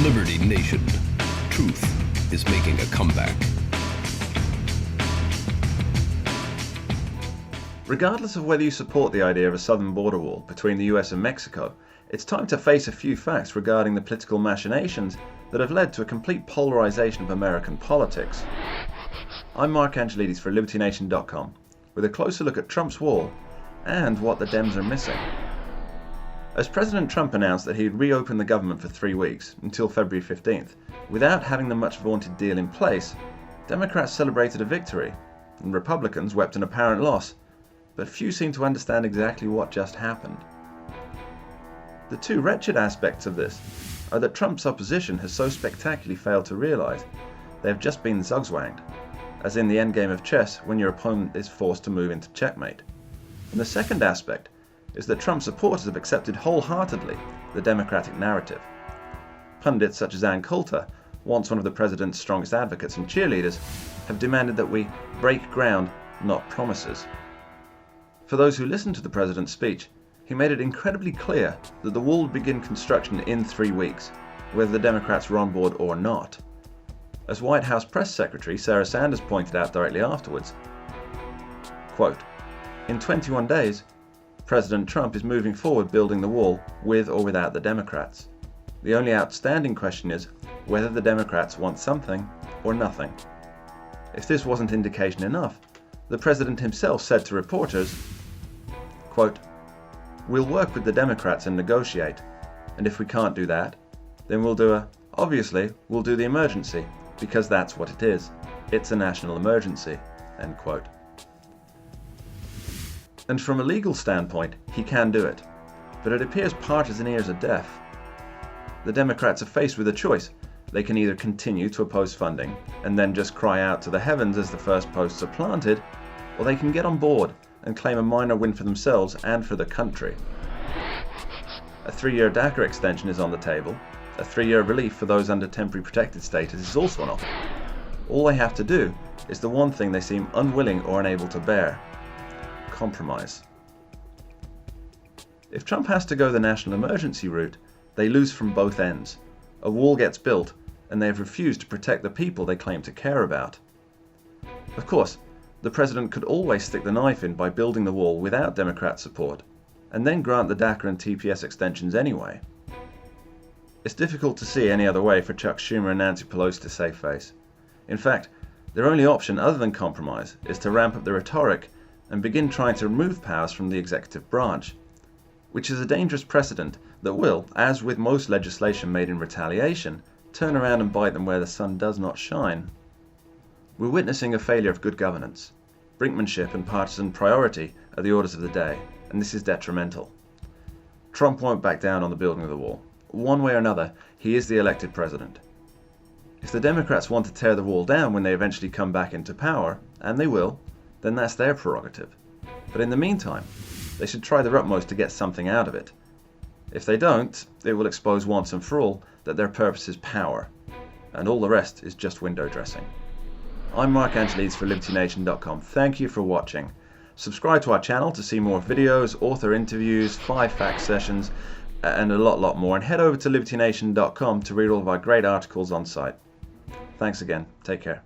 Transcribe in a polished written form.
Liberty Nation. Truth is making a comeback. Regardless of whether you support the idea of a southern border wall between the US and Mexico, it's time to face a few facts regarding the political machinations that have led to a complete polarization of American politics. I'm Mark Angelides for LibertyNation.com, with a closer look at Trump's wall and what the Dems are missing. As President Trump announced that he'd reopen the government for 3 weeks, until February 15th, without having the much vaunted deal in place, Democrats celebrated a victory, and Republicans wept an apparent loss, but few seem to understand exactly what just happened. The two wretched aspects of this are that Trump's opposition has so spectacularly failed to realize they have just been zugzwanged, as in the endgame of chess when your opponent is forced to move into checkmate. And the second aspect is that Trump supporters have accepted wholeheartedly the Democratic narrative. Pundits such as Ann Coulter, once one of the president's strongest advocates and cheerleaders, have demanded that we break ground, not promises. For those who listened to the president's speech, he made it incredibly clear that the wall would begin construction in 3 weeks, whether the Democrats were on board or not. As White House Press Secretary Sarah Sanders pointed out directly afterwards, quote, "In 21 days, President Trump is moving forward building the wall with or without the Democrats. The only outstanding question is whether the Democrats want something or nothing." If this wasn't indication enough, the president himself said to reporters, quote, "We'll work with the Democrats and negotiate, and if we can't do that, then obviously we'll do the emergency, because that's what it is. It's a national emergency," end quote. And from a legal standpoint, he can do it, but it appears partisan ears are deaf. The Democrats are faced with a choice. They can either continue to oppose funding and then just cry out to the heavens as the first posts are planted, or they can get on board and claim a minor win for themselves and for the country. A 3-year DACA extension is on the table. A 3-year relief for those under temporary protected status is also an offer. All they have to do is the one thing they seem unwilling or unable to bear: compromise. If Trump has to go the national emergency route, they lose from both ends. A wall gets built, and they have refused to protect the people they claim to care about. Of course, the president could always stick the knife in by building the wall without Democrat support, and then grant the DACA and TPS extensions anyway. It's difficult to see any other way for Chuck Schumer and Nancy Pelosi to save face. In fact, their only option other than compromise is to ramp up the rhetoric and begin trying to remove powers from the executive branch, which is a dangerous precedent that will, as with most legislation made in retaliation, turn around and bite them where the sun does not shine. We're witnessing a failure of good governance. Brinkmanship and partisan priority are the orders of the day, and this is detrimental. Trump won't back down on the building of the wall. One way or another, he is the elected president. If the Democrats want to tear the wall down when they eventually come back into power, and they will, then that's their prerogative. But in the meantime, they should try their utmost to get something out of it. If they don't, it will expose once and for all that their purpose is power, and all the rest is just window dressing. I'm Mark Angelides for LibertyNation.com. Thank you for watching. Subscribe to our channel to see more videos, author interviews, 5 fact sessions, and a lot more. And head over to LibertyNation.com to read all of our great articles on site. Thanks again. Take care.